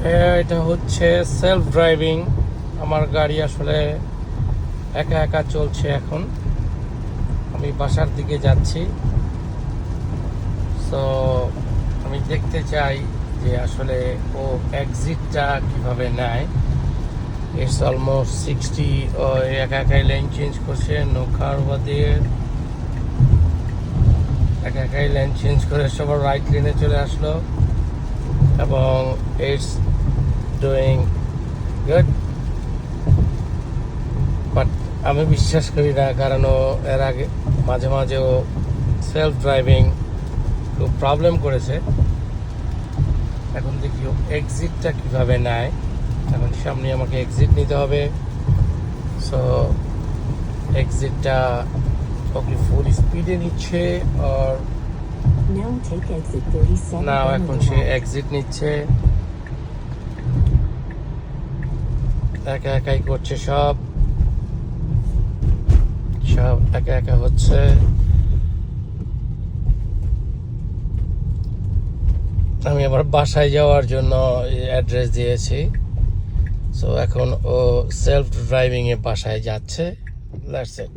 এটা হচ্ছে self driving. আমার গাড়ি আসলে একা একা চলছে। এখন আমি বাসার দিকে যাচ্ছি। সো আমি দেখতে চাই যে আসলে ও এক্সিটটা কিভাবে নেয়। It's almost 60। একা একাই লাইন চেঞ্জ করছে, নো কার ওভার। একা একাই লাইন চেঞ্জ করে সবার রাইট লেনে চলে আসলো এবং ইটস ডুইং গুড। বাট আমি বিশ্বাস করি না, কারণ ও এর আগে মাঝে মাঝে ও সেলফ ড্রাইভিং খুব প্রবলেম করেছে। এখন দেখি ও এক্সিটটা কিভাবে নেয়। এখন সামনে আমাকে এক্সিট নিতে হবে। সো এক্সিটটা ওকে ফুল স্পিডে নিচ্ছে আর না, এখন সে এক্সিট নিচ্ছে। একা একাই করছে, সব একা একা হচ্ছে। আমি আবার বাসায় যাওয়ার জন্য অ্যাড্রেস দিয়েছি। সো এখন ও সেলফ ড্রাইভিং এ বাসায় যাচ্ছে। That's it.